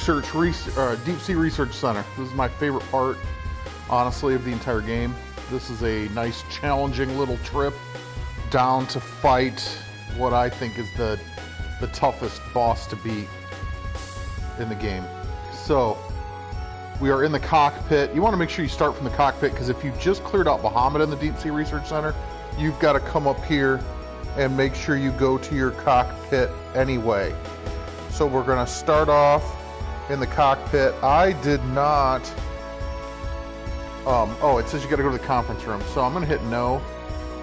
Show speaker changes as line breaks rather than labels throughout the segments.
Deep Sea Research Center. This is my favorite part, honestly, of the entire game. This is a nice, challenging little trip down to fight what I think is the toughest boss to beat in the game. So, we are in the cockpit. You want to make sure you start from the cockpit, because if you just cleared out Bahamut in the Deep Sea Research Center, you've got to come up here and make sure you go to your cockpit anyway. So we're going to start off in the cockpit. I did not... oh, it says you got to go to the conference room. So I'm going to hit no.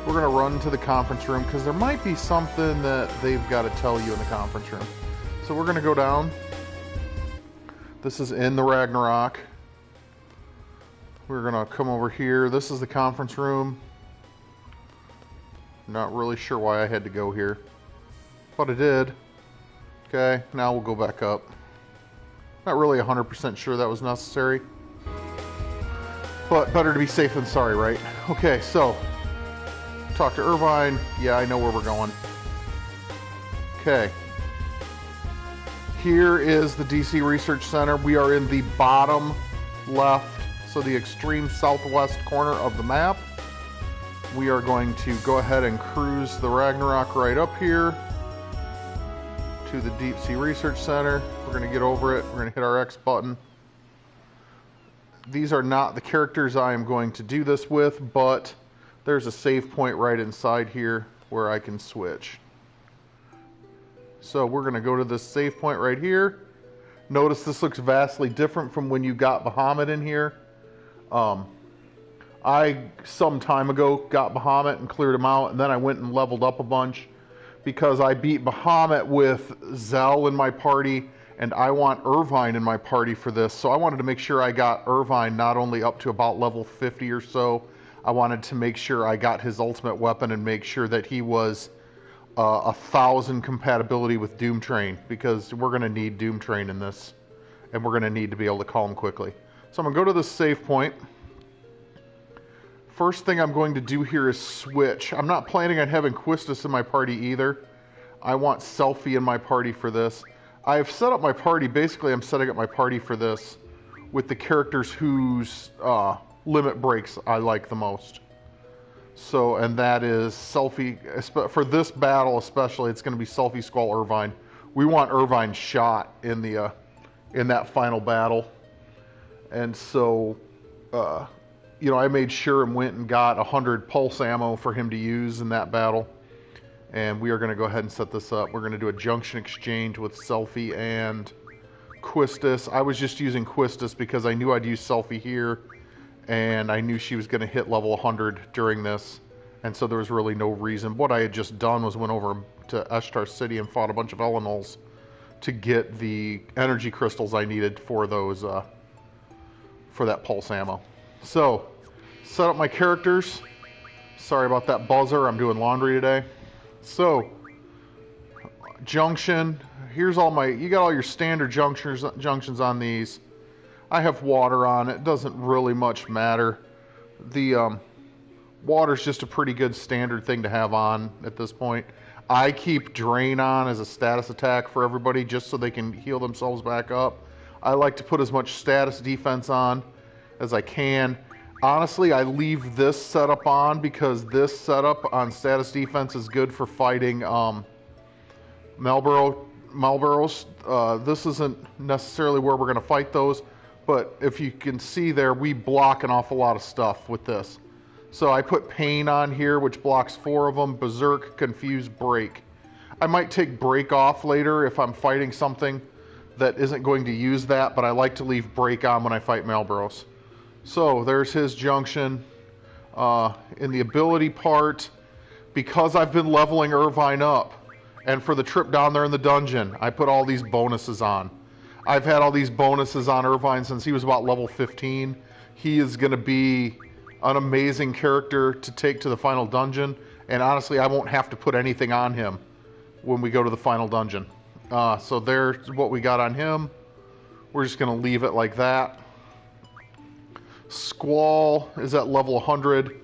We're going to run to the conference room, because there might be something that they've got to tell you in the conference room. So we're going to go down. This is in the Ragnarok. We're going to come over here. This is the conference room. Not really sure why I had to go here, but I did. Okay, now we'll go back up. Not really 100% sure that was necessary, but better to be safe than sorry, right? Okay, so talk to Irvine. Yeah, I know where we're going. Okay. Here is the DC Research Center. We are in the bottom left, so the extreme southwest corner of the map. We are going to go ahead and cruise the Ragnarok right up here to the Deep Sea Research Center. We're going to get over it. We're going to hit our X button. These are not the characters I am going to do this with, but there's a save point right inside here where I can switch. So we're going to go to this save point right here. Notice this looks vastly different from when you got Bahamut in here. I, some time ago, got Bahamut and cleared him out, and then I went and leveled up a bunch because I beat Bahamut with Zell in my party, and I want Irvine in my party for this. So I wanted to make sure I got Irvine not only up to about level 50 or so, I wanted to make sure I got his ultimate weapon and make sure that he was 1,000 compatibility with Doom Train, because we're going to need Doom Train in this, and we're going to need to be able to call him quickly. So I'm going to go to this save point. First thing I'm going to do here is switch. I'm not planning on having Quistis in my party either. I want Selfie in my party for this. I've set up my party, basically I'm setting up my party for this with the characters whose limit breaks I like the most. So, and that is Selfie, for this battle especially, it's going to be Selfie, Squall, Irvine. We want Irvine shot in the in that final battle. And so, you know, I made sure and went and got 100 pulse ammo for him to use in that battle. And we are going to go ahead and set this up. We're going to do a junction exchange with Selfie and Quistis. I was just using Quistis because I knew I'd use Selfie here, and I knew she was going to hit level 100 during this. And so there was really no reason. What I had just done was went over to Eshtar City and fought a bunch of Elenols to get the energy crystals I needed for those, for that pulse ammo. So, set up my characters. Sorry about that buzzer, I'm doing laundry today. So, junction, here's all my, you got all your standard junctions on these. I have water on it, doesn't really much matter. The water's just a pretty good standard thing to have on at this point. I keep Drain on as a status attack for everybody just so they can heal themselves back up. I like to put as much status defense on as I can. Honestly, I leave this setup on because this setup on status defense is good for fighting Malboros. This isn't necessarily where we're going to fight those, but if you can see there, we block an awful lot of stuff with this. So I put Pain on here, which blocks 4 of them, Berserk, Confuse, Break. I might take Break off later if I'm fighting something that isn't going to use that, but I like to leave Break on when I fight Malboros. So there's his junction. In the ability part, because I've been leveling Irvine up, and for the trip down there in the dungeon, I put all these bonuses on. I've had all these bonuses on Irvine since he was about level 15. He is going to be an amazing character to take to the final dungeon, and honestly, I won't have to put anything on him when we go to the final dungeon. So there's what we got on him. We're just going to leave it like that. Squall is at level 100.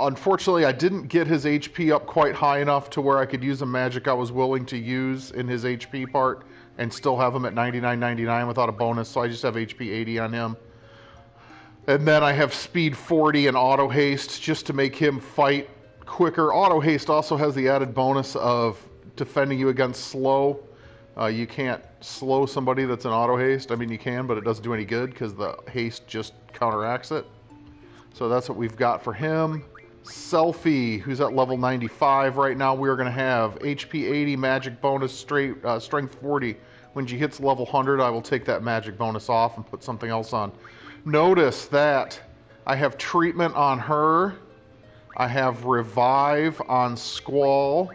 Unfortunately, I didn't get his HP up quite high enough to where I could use a magic I was willing to use in his HP part and still have him at 99.99 without a bonus, so I just have HP 80 on him. And then I have speed 40 and auto haste just to make him fight quicker. Auto haste also has the added bonus of defending you against slow. You can't slow somebody that's in auto haste. I mean, you can, but it doesn't do any good because the haste just counteracts it. So that's what we've got for him. Selfie, who's at level 95 right now, we're going to have HP 80, magic bonus, strength 40. When she hits level 100, I will take that magic bonus off and put something else on. Notice that I have treatment on her, I have revive on Squall,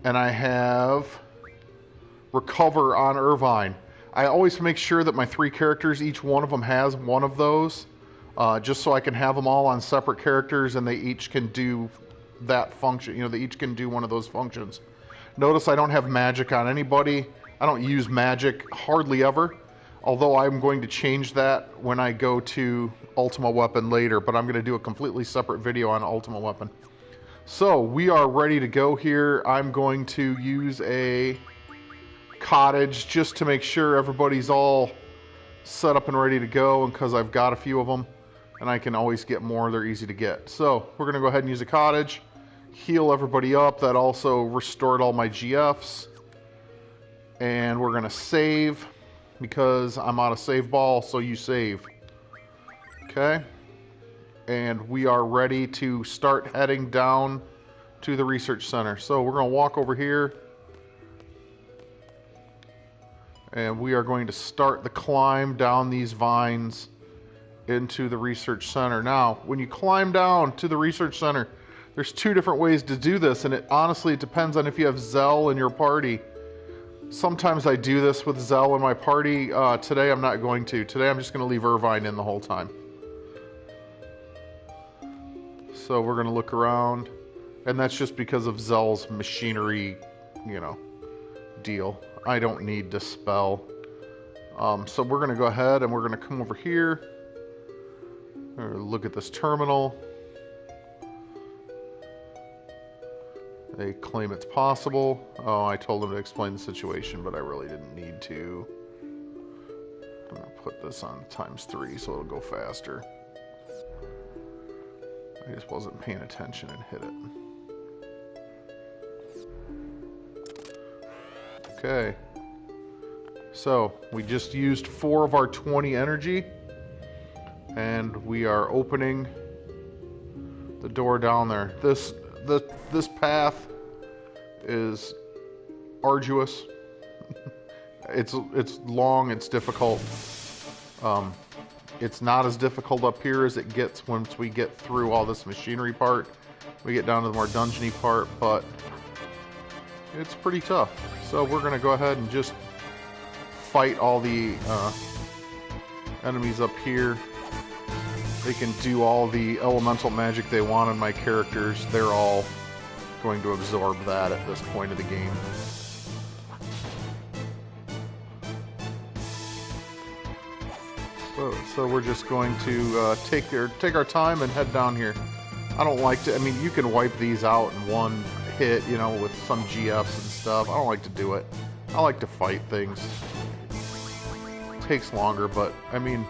and I have recover on Irvine. I always make sure that my 3 characters, each one of them has one of those, just so I can have them all on separate characters and they each can do that function. You know, they each can do one of those functions. Notice I don't have magic on anybody. I don't use magic hardly ever. Although I'm going to change that when I go to Ultima Weapon later, but I'm going to do a completely separate video on Ultima Weapon. So, we are ready to go here. I'm going to use a cottage just to make sure everybody's all set up and ready to go, and because I've got a few of them, and I can always get more, they're easy to get. So, we're going to go ahead and use a cottage, heal everybody up. That also restored all my GFs. And we're going to save, because I'm out of save ball, so you save. Okay. And we are ready to start heading down to the research center. So we're going to walk over here. And we are going to start the climb down these vines into the research center. Now, when you climb down to the research center, there's 2 different ways to do this, and honestly, it depends on if you have Zell in your party. Sometimes I do this with Zell in my party. Today I'm not going to. Today I'm just going to leave Irvine in the whole time. So we're going to look around. And that's just because of Zell's machinery, you know, deal. I don't need Dispel. So we're going to go ahead and we're going to come over here. Look at this terminal. They claim it's possible. Oh, I told them to explain the situation, but I really didn't need to. I'm going to put this on ×3 so it'll go faster. I just wasn't paying attention and hit it. Okay. So, we just used 4 of our 20 energy. And we are opening the door down there. This path is arduous. It's long, it's difficult. It's not as difficult up here as it gets once we get through all this machinery part. We get down to the more dungeony part, but it's pretty tough. So we're going to go ahead and just fight all the enemies up here. They can do all the elemental magic they want on my characters. They're all going to absorb that at this point of the game. So we're just going to take our time and head down here. I don't like to, I mean, you can wipe these out in one hit, you know, with some GFs and stuff. I don't like to do it. I like to fight things. It takes longer, but, I mean,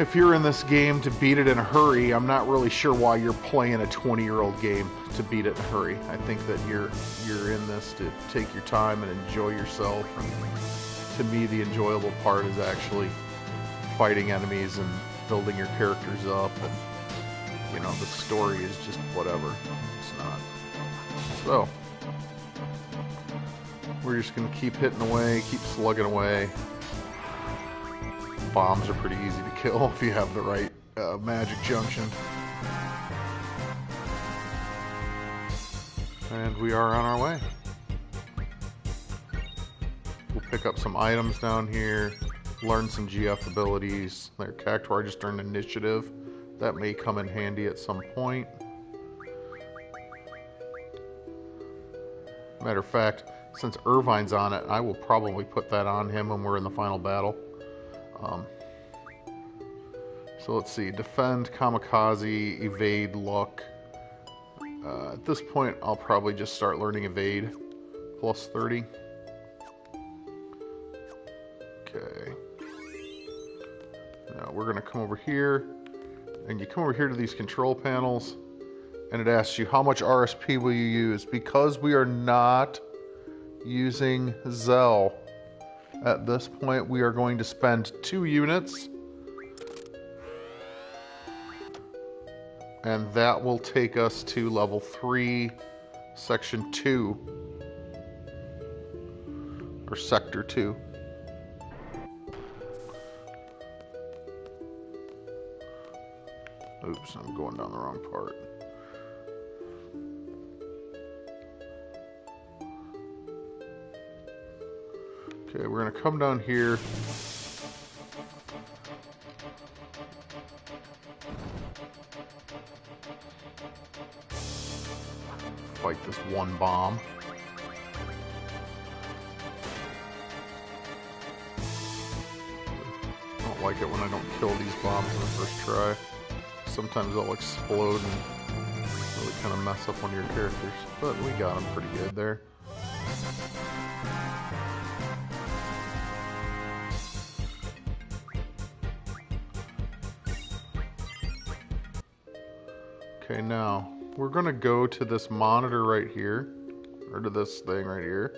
if you're in this game to beat it in a hurry, I'm not really sure why you're playing a 20-year-old game to beat it in a hurry. I think that you're in this to take your time and enjoy yourself. And to me, the enjoyable part is actually fighting enemies and building your characters up, and you know, the story is just whatever. It's not. So we're just gonna keep hitting away, keep slugging away. Bombs are pretty easy to kill if you have the right magic junction. And we are on our way. We'll pick up some items down here, learn some GF abilities. There, Cactuar just earned initiative. That may come in handy at some point. Matter of fact, since Irvine's on it, I will probably put that on him when we're in the final battle. So let's see, defend, kamikaze, evade, luck. At this point, I'll probably just start learning evade, plus 30. Okay. Now we're going to come over here, and you come over here to these control panels, and it asks you how much RSP will you use. Because we are not using Zell at this point, we are going to spend 2 units, and that will take us to level 3, section 2, or sector 2. Oops, I'm going down the wrong part. Okay, we're going to come down here. Fight this one bomb. I don't like it when I don't kill these bombs in the first try. Sometimes they'll explode and really kind of mess up one of your characters. But we got them pretty good there. Okay, now we're going to go to this monitor right here, or to this thing right here.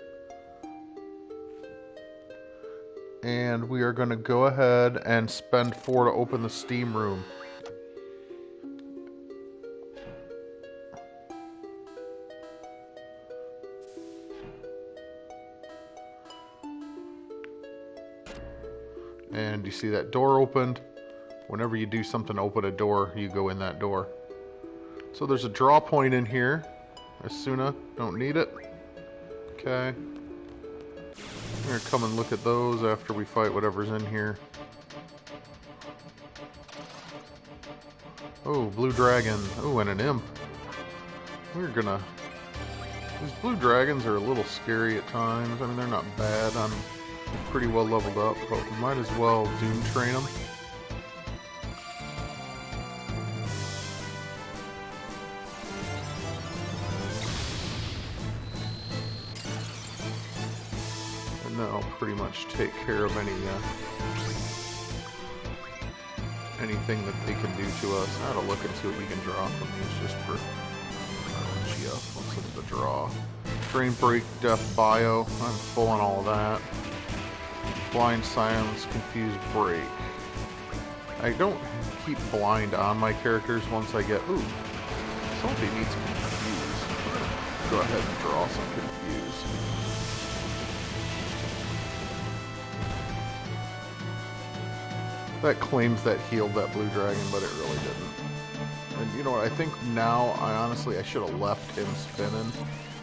And we are going to go ahead and spend 4 to open the Steam room. And you see that door opened. Whenever you do something to open a door, you go in that door. So there's a draw point in here. Asuna, don't need it. Okay. We're going to come and look at those after we fight whatever's in here. Oh, blue dragon. Oh, and an imp. We're gonna... These blue dragons are a little scary at times. I mean, they're not bad. I'm pretty well leveled up, but we might as well doom train them. And that'll pretty much take care of anything that they can do to us. I gotta look and see what we can draw from these just for GF. Let's look at the draw. Drain, break, death, bio. I'm full on all of that. Blind, silence, confuse, break. I don't keep blind on my characters once I get... Ooh, somebody needs confuse. Go ahead and draw some confuse. That claims that healed that blue dragon, but it really didn't. And you know what, I think now, I should have left him spinning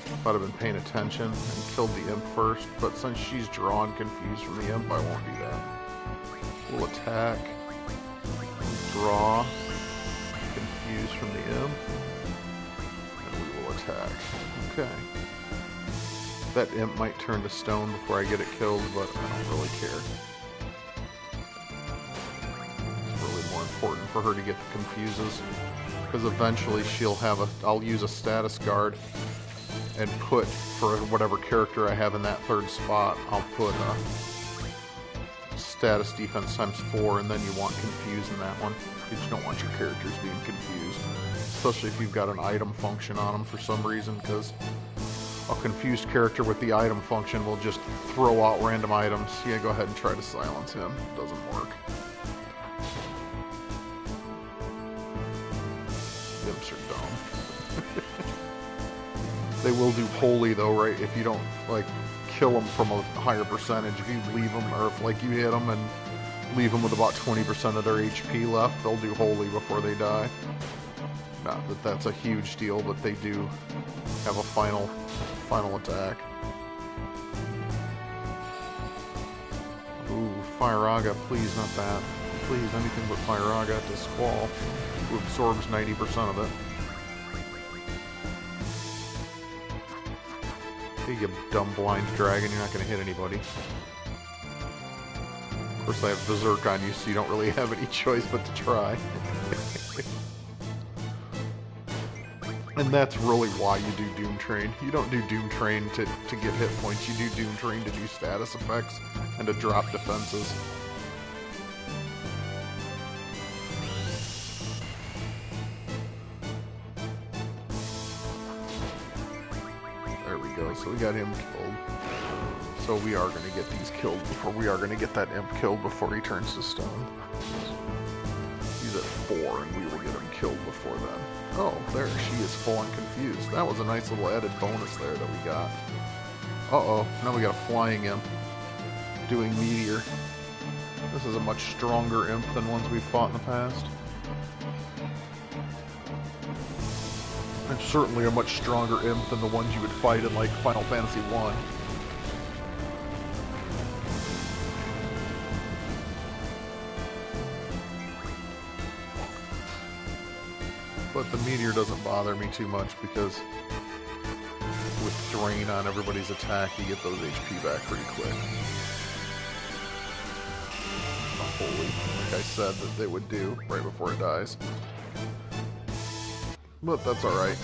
if I'd have been paying attention and killed the imp first, but since she's drawn confused from the imp, I won't do that. We'll attack, draw, confused from the imp, and we will attack. Okay. That imp might turn to stone before I get it killed, but I don't really care. It's really more important for her to get the confuses, because eventually she'll have I'll use a status guard and put, for whatever character I have in that third spot, I'll put status defense times 4, and then you want confused in that one, because you don't want your characters being confused, especially if you've got an item function on them for some reason, because a confused character with the item function will just throw out random items. Yeah, go ahead and try to silence him. It doesn't work. Imps are dumb. They will do holy though, right? If you don't like kill them from a higher percentage, if you leave them, or if like you hit them and leave them with about 20% of their HP left, they'll do holy before they die. Not that that's a huge deal, but they do have a final attack. Ooh, Firaga, please, not that. Please, anything but Firaga to Squall, who absorbs 90% of it. You dumb blind dragon, you're not going to hit anybody. Of course, I have Berserk on you, so you don't really have any choice but to try. And that's really why you do Doom Train. You don't do Doom Train to get hit points. You do Doom Train to do status effects and to drop defenses. There we go. So we got him killed. So we are going to get these killed before we are going to get that imp killed before he turns to stone. He's at 4 and we will get him killed before then. Oh, there, she is full and confused. That was a nice little added bonus there that we got. Uh-oh, now we got a flying imp doing meteor. This is a much stronger imp than ones we've fought in the past. And certainly a much stronger imp than the ones you would fight in, like, Final Fantasy 1. But the meteor doesn't bother me too much because with drain on everybody's attack, you get those HP back pretty quick. Holy, like I said that they would do right before it dies. But that's alright.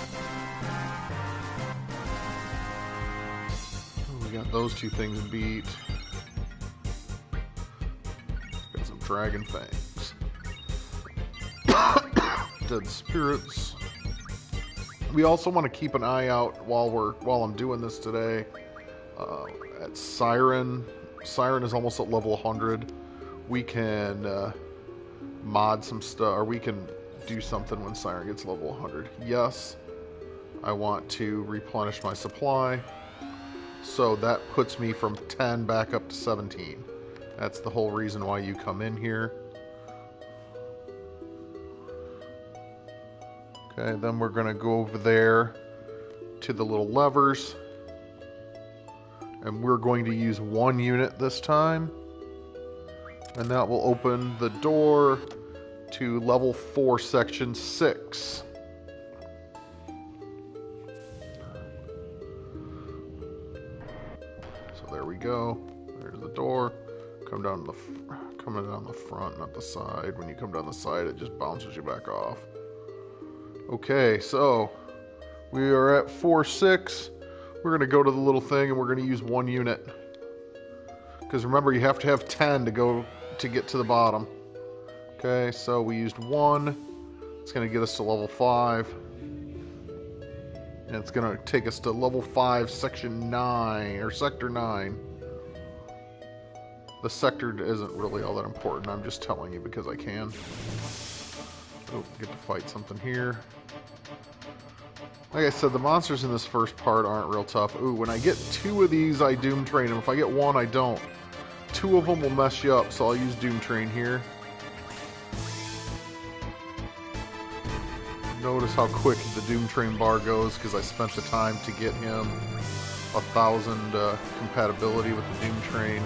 We got those two things beat. Got some dragon fangs. Dead spirits. We also want to keep an eye out while I'm doing this today at Siren. Siren is almost at level 100. We can mod some stuff, or we can do something when Siren gets level 100. Yes, I want to replenish my supply, so that puts me from 10 back up to 17. That's the whole reason why you come in here. Okay, then we're going to go over there to the little levers. And we're going to use 1 unit this time. And that will open the door to level 4, section 6. So there we go. There's the door. Coming down the front, not the side. When you come down the side, it just bounces you back off. Okay, so we are at 4-6. We're going to go to the little thing and we're going to use 1 unit. Because remember, you have to have 10 to get to the bottom. Okay, so we used 1. It's going to get us to level 5. And it's going to take us to level 5, section 9, or sector 9. The sector isn't really all that important. I'm just telling you because I can. Oh, get to fight something here. Like I said, the monsters in this first part aren't real tough. Ooh, when I get 2 of these, I Doom Train them. If I get 1, I don't. 2 of them will mess you up, so I'll use Doom Train here. Notice how quick the Doom Train bar goes, because I spent the time to get him 1,000 compatibility with the Doom Train.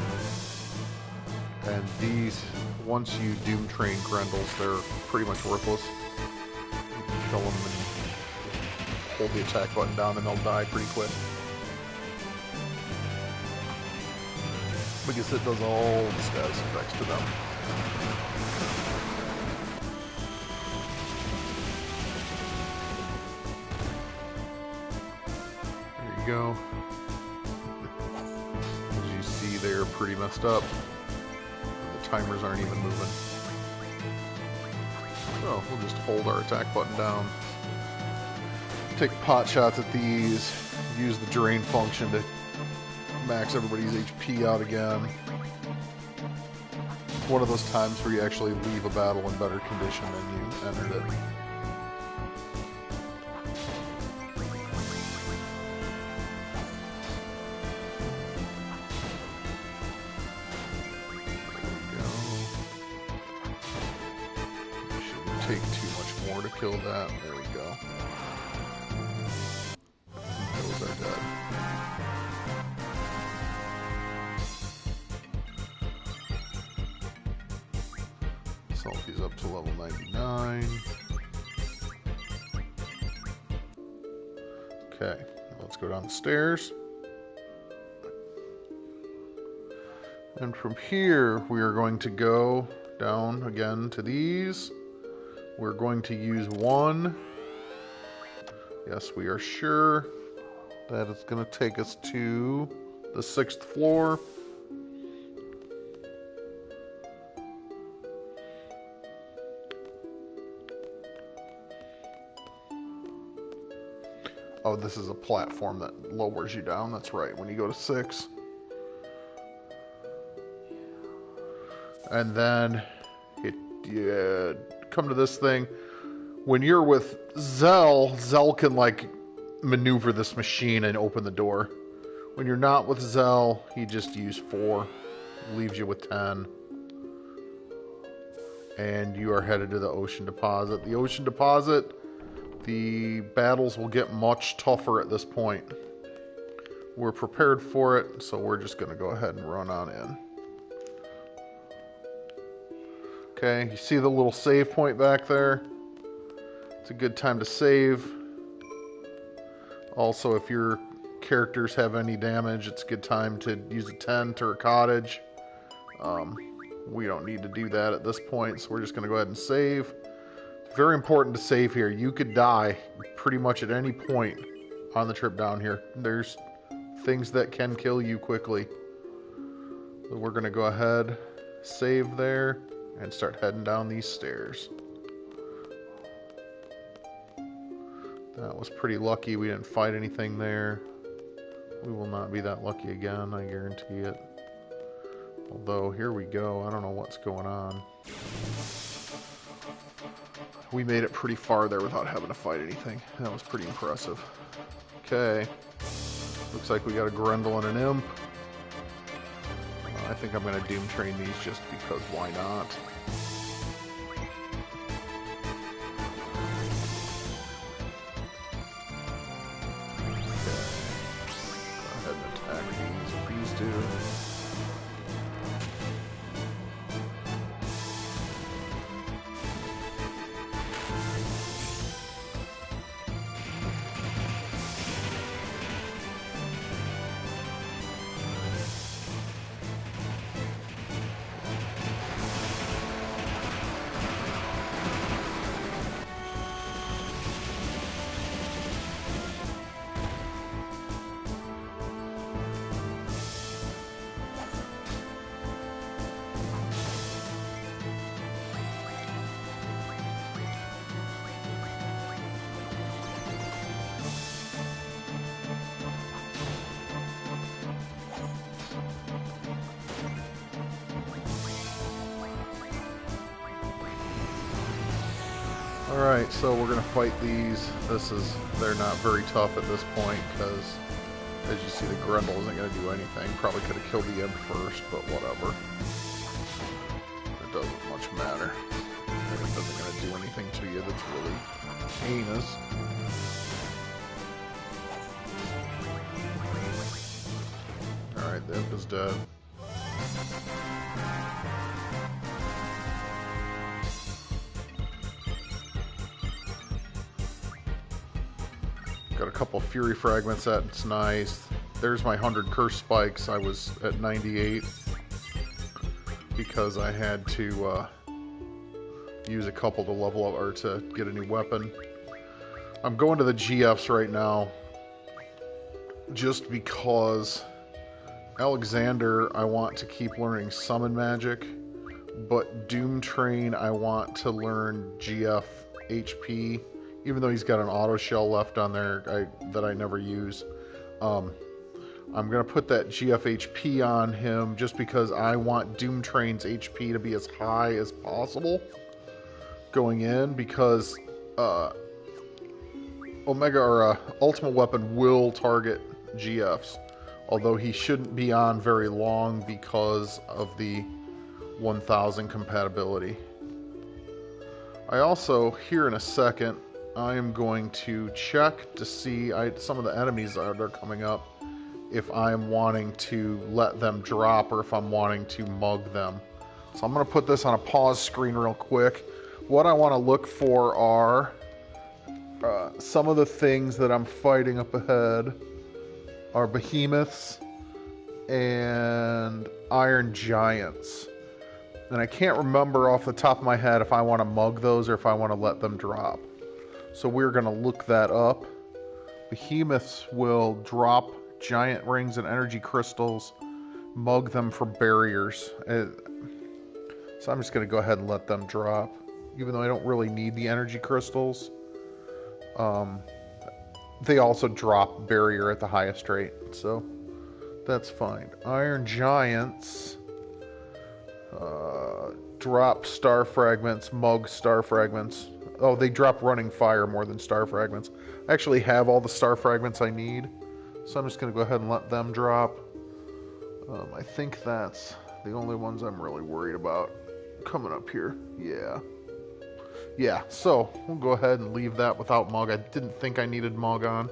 And these, once you Doom Train Grendels, they're pretty much worthless. You can kill them and hold the attack button down and they'll die pretty quick. Because it does all the status effects to them. There you go. As you see, they're pretty messed up. Timers aren't even moving. So we'll just hold our attack button down. Take pot shots at these. Use the drain function to max everybody's HP out again. It's one of those times where you actually leave a battle in better condition than you entered it. Take too much more to kill that. There we go. Those are dead. Selfie's up to level 99. Okay, let's go down the stairs. And from here, we are going to go down again to these. We're going to use 1 Yes, we are sure that it's going to take us to the 6th floor. Oh, this is a platform that lowers you down. That's right, when you go to 6. And then you come to this thing. When you're with Zell, Zell can like maneuver this machine and open the door. When you're not with Zell, he just used 4. Leaves you with 10. And you are headed to the ocean deposit. The ocean deposit, the battles will get much tougher at this point. We're prepared for it, so we're just going to go ahead and run on in. Okay, you see the little save point back there? It's a good time to save. Also, if your characters have any damage, it's a good time to use a tent or a cottage. We don't need to do that at this point, so we're just going to go ahead and save. It's very important to save here. You could die pretty much at any point on the trip down here. There's things that can kill you quickly. So we're going to go ahead, save there, and start heading down these stairs. That was pretty lucky. We didn't fight anything there. We will not be that lucky again, I guarantee it. Although, here we go. I don't know what's going on. We made it pretty far there without having to fight anything. That was pretty impressive. Okay. Looks like we got a Grendel and an Imp. I think I'm going to Doom Train these just because why not? Alright, so we're going to fight these. They're not very tough at this point because, as you see, the Grendel isn't going to do anything. Probably could have killed the Imp first, but whatever. It doesn't much matter. It isn't going to do anything to you that's really heinous. Alright, the Imp is dead. Got a couple Fury Fragments, that's nice. There's my 100 Curse Spikes. I was at 98 because I had to use a couple to level up or to get a new weapon. I'm going to the GFs right now just because Alexander I want to keep learning Summon Magic, but Doom Train I want to learn GF HP. Even though he's got an auto shell left on there that I never use. I'm going to put that GF HP on him just because I want Doom Train's HP to be as high as possible going in, because Omega or Ultimate Weapon will target GFs, although he shouldn't be on very long because of the 1000 compatibility. I also, here in a second, I am going to check to see some of the enemies that are coming up, if I'm wanting to let them drop or if I'm wanting to mug them. So I'm going to put this on a pause screen real quick. What I want to look for are some of the things that I'm fighting up ahead are behemoths and iron giants. And I can't remember off the top of my head if I want to mug those or if I want to let them drop. So we're going to look that up. Behemoths will drop giant rings and energy crystals, mug them for barriers. So I'm just going to go ahead and let them drop, even though I don't really need the energy crystals. They also drop barrier at the highest rate, so that's fine. Iron Giants drop star fragments, mug star fragments. Oh, they drop running fire more than star fragments. I actually have all the star fragments I need, so I'm just going to go ahead and let them drop. I think that's the only ones I'm really worried about coming up here. Yeah, so we'll go ahead and leave that without Mug. I didn't think I needed Mug on.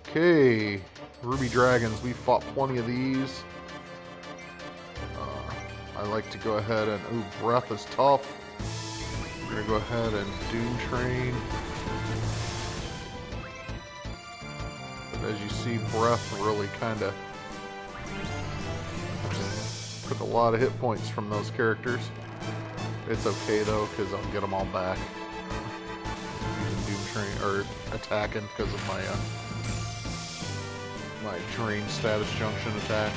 Okay, Ruby Dragons. We fought plenty of these. I like to go ahead and... Ooh, Breath is tough. We're going to go ahead and Doom Train. But as you see, Breath really kind of took a lot of hit points from those characters. It's okay though, because I'll get them all back. Using Doom Train, or attacking because of my terrain status junction attacks.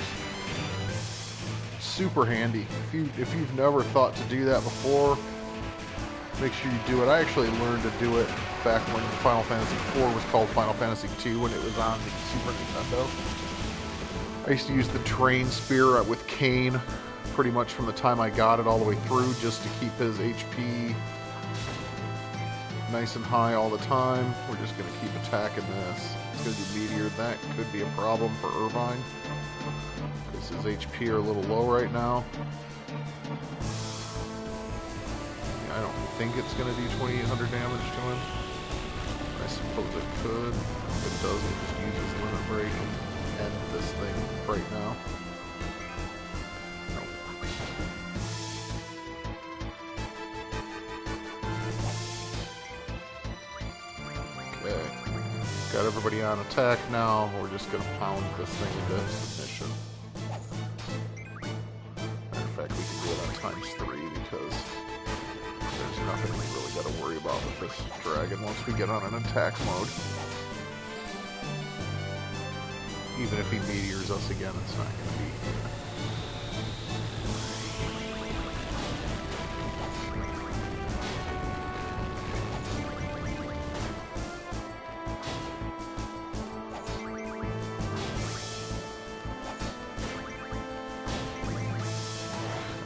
Super handy. If you've never thought to do that before, make sure you do it. I actually learned to do it back when Final Fantasy IV was called Final Fantasy II, when it was on the Super Nintendo. I used to use the Train Spear with Kane pretty much from the time I got it all the way through, just to keep his HP nice and high all the time. We're just going to keep attacking this. It's going to do Meteor. That could be a problem for Irvine, because his HP are a little low right now. I don't think it's going to do 2,800 damage to him. I suppose it could. If it does, we'll just use his Limit Break and end this thing right now. Nope. Okay. Got everybody on attack now. We're just going to pound this thing into submission. Matter of fact, we can do it on ×3 because there's nothing we really got to worry about with this dragon once we get on an attack mode. Even if he meteors us again, it's not going to be...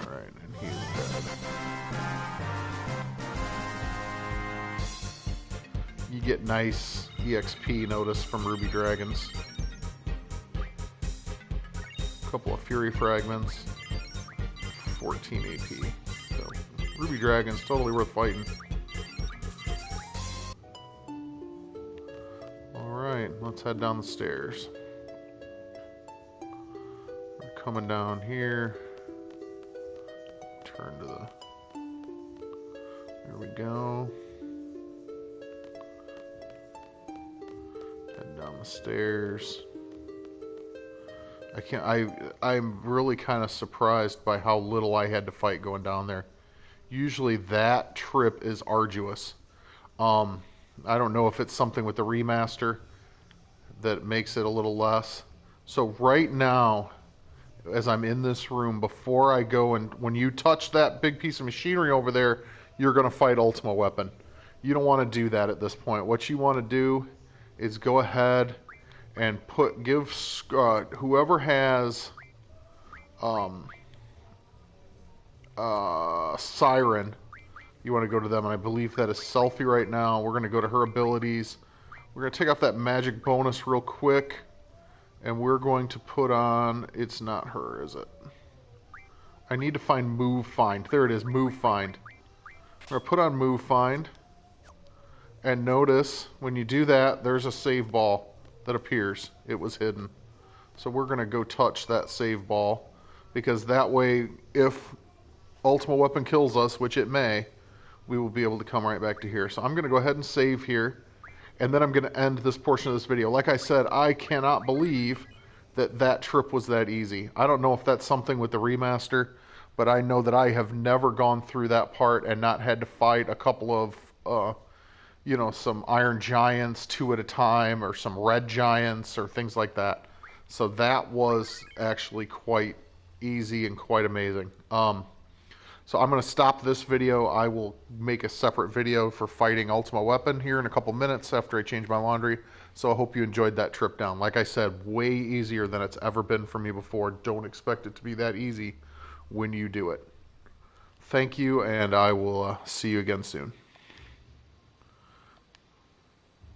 Alright, and he's dead. You get nice EXP notice from Ruby Dragons. Couple of Fury Fragments, 14 AP. So, Ruby Dragon's totally worth fighting. Alright, let's head down the stairs. We're coming down here. Turn to the... There we go. Head down the stairs. I'm really kind of surprised by how little I had to fight going down there. Usually that trip is arduous. I don't know if it's something with the remaster that makes it a little less. So right now, as I'm in this room, before I go and when you touch that big piece of machinery over there, you're going to fight Ultima Weapon. You don't want to do that at this point. What you want to do is go ahead and give whoever has Siren, you want to go to them, and I believe that is Selfie right now. We're going to go to her abilities. We're going to take off that magic bonus real quick, and we're going to put on, it's not her, is it? I need to find Move Find. There it is, Move Find. I'm going to put on Move Find, and notice when you do that, there's a save ball that appears. It was hidden. So we're going to go touch that save ball, because that way, if Ultima Weapon kills us, which it may, we will be able to come right back to here. So I'm going to go ahead and save here, and then I'm going to end this portion of this video. Like I said, I cannot believe that that trip was that easy. I don't know if that's something with the remaster, but I know that I have never gone through that part and not had to fight a couple of, some iron giants two at a time, or some red giants, or things like that. So that was actually quite easy and quite amazing. So I'm going to stop this video. I will make a separate video for fighting Ultima Weapon here in a couple minutes after I change my laundry. So I hope you enjoyed that trip down. Like I said, way easier than it's ever been for me before. Don't expect it to be that easy when you do it. Thank you, and I will see you again soon.